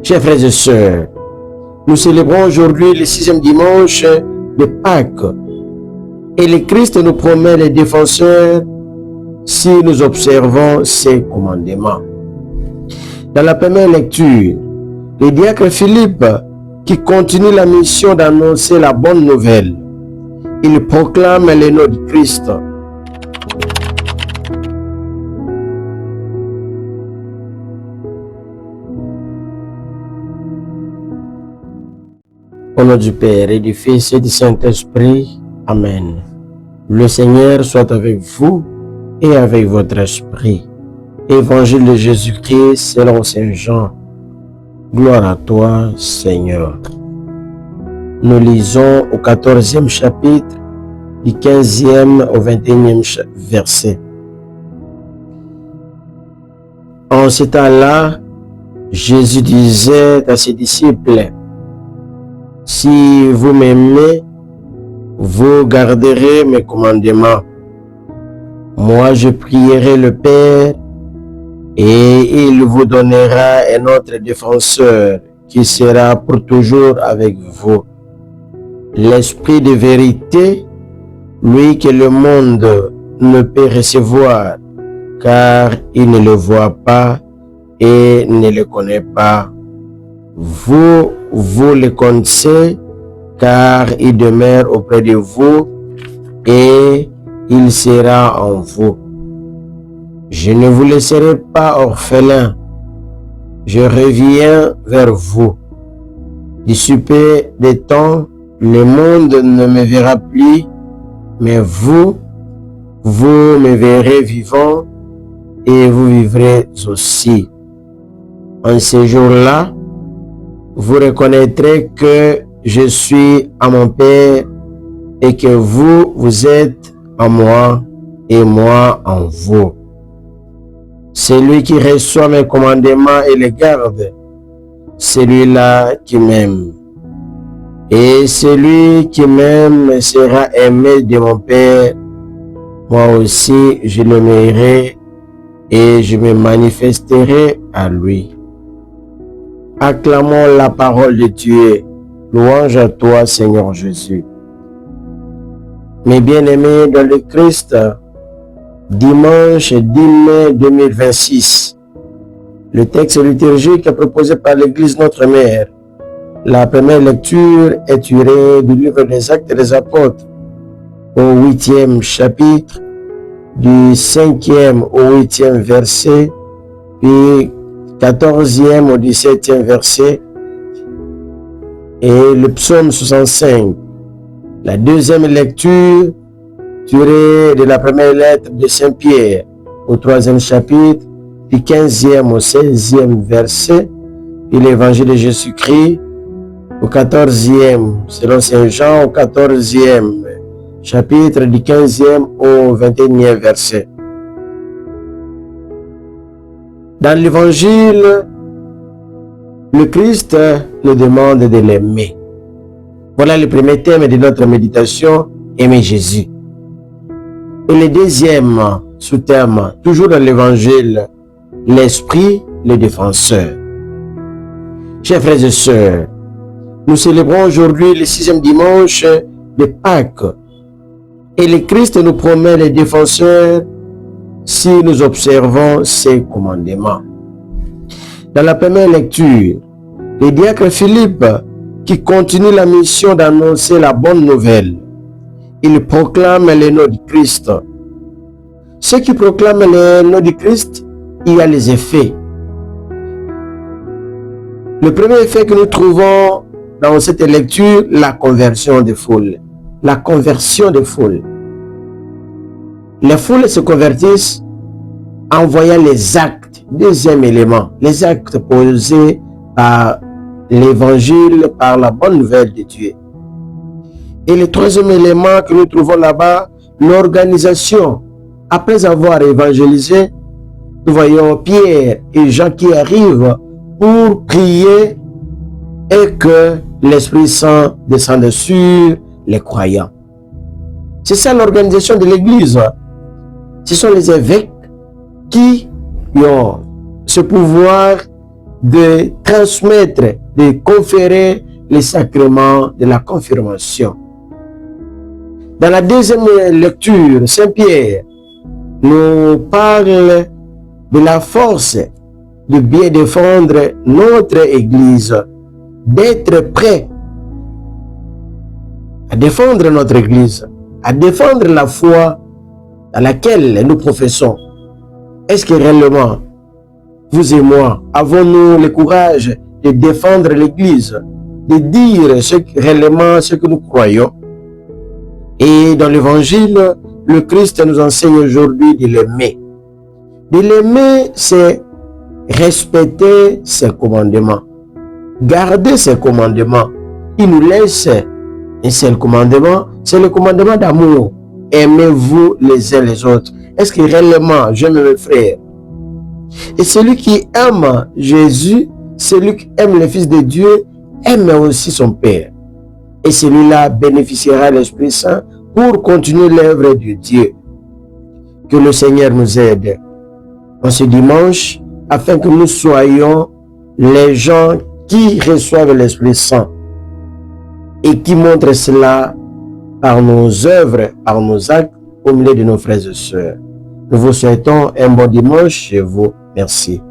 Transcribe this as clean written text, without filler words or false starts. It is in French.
Chers frères et sœurs, nous célébrons aujourd'hui le 6e dimanche de Pâques et le Christ nous promet les défenseurs si nous observons ses commandements. Dans la première lecture, le diacre Philippe, qui continue la mission d'annoncer la bonne nouvelle, il proclame le nom du Christ. Au nom du Père et du Fils et du Saint-Esprit. Amen. Le Seigneur soit avec vous et avec votre esprit. Évangile de Jésus-Christ selon Saint Jean. Gloire à toi, Seigneur. Nous lisons au 14e chapitre, du 15e au 21e verset. En ce temps-là, Jésus disait à ses disciples: si vous m'aimez, vous garderez mes commandements. Moi, je prierai le Père et il vous donnera un autre défenseur qui sera pour toujours avec vous. L'Esprit de vérité, lui que le monde ne peut recevoir, car il ne le voit pas et ne le connaît pas. Vous le connaissez, car il demeure auprès de vous et il sera en vous. Je ne vous laisserai pas orphelins, je reviens vers vous. D'ici peu de temps, le monde ne me verra plus, mais vous me verrez vivant et vous vivrez aussi. En ce jour-là, vous reconnaîtrez que je suis à mon Père et que vous êtes en moi et moi en vous. Celui qui reçoit mes commandements et les garde, celui-là qui m'aime. Et celui qui m'aime sera aimé de mon Père. Moi aussi, je l'aimerai et je me manifesterai à lui. Acclamons la parole de Dieu. Louange à toi, Seigneur Jésus. Mes bien-aimés dans le Christ, dimanche 10 mai 2026, le texte liturgique proposé par l'Église Notre Mère. La première lecture est tirée du livre des Actes des Apôtres, au 8e chapitre, du 5e au 8e verset, puis 14e au 17e verset, et le psaume 65. La deuxième lecture, tirée de la première lettre de Saint Pierre, au 3e chapitre, du 15e au 16e verset, et l'évangile de Jésus-Christ, au 14e, selon Saint Jean, au 14e chapitre, du 15e au 21e verset. Dans l'évangile, le Christ nous demande de l'aimer. Voilà le premier thème de notre méditation, aimer Jésus. Et le deuxième sous-thème, toujours dans l'évangile, l'Esprit, le défenseur. Chers frères et sœurs, nous célébrons aujourd'hui le 6e dimanche de Pâques. Et le Christ nous promet les défenseurs si nous observons ses commandements. Dans la première lecture, le diacre Philippe, qui continue la mission d'annoncer la bonne nouvelle, il proclame le nom du Christ. Ceux qui proclament le nom du Christ, il y a les effets. Le premier effet que nous trouvons dans cette lecture, la conversion des foules. La conversion des foules. Les foules se convertissent en voyant les actes. Deuxième élément, les actes posés par l'évangile, par la bonne nouvelle de Dieu. Et le troisième élément que nous trouvons là-bas, l'organisation. Après avoir évangélisé, nous voyons Pierre et Jean qui arrivent pour prier et que l'Esprit Saint descende sur les croyants. C'est ça l'organisation de l'Église. Ce sont les évêques qui ont ce pouvoir de transmettre, de conférer les sacrements de la confirmation. Dans la deuxième lecture, Saint Pierre nous parle de la force de bien défendre notre Église, d'être prêt à défendre notre Église, à défendre la foi à laquelle nous professons. Est-ce que réellement, vous et moi, avons-nous le courage de défendre l'Église, de dire réellement ce que nous croyons? Et dans l'Évangile, le Christ nous enseigne aujourd'hui de l'aimer. De l'aimer, c'est respecter ses commandements, garder ses commandements. Il nous laisse un seul commandement, c'est le commandement d'amour. Aimez-vous les uns les autres. Est-ce que réellement j'aime mes frères? Et celui qui aime Jésus, celui qui aime le Fils de Dieu, aime aussi son Père. Et celui-là bénéficiera de l'Esprit Saint pour continuer l'œuvre de Dieu. Que le Seigneur nous aide en ce dimanche afin que nous soyons les gens qui reçoivent l'Esprit Saint et qui montrent cela par nos œuvres, par nos actes au milieu de nos frères et sœurs. Nous vous souhaitons un bon dimanche chez vous. Merci.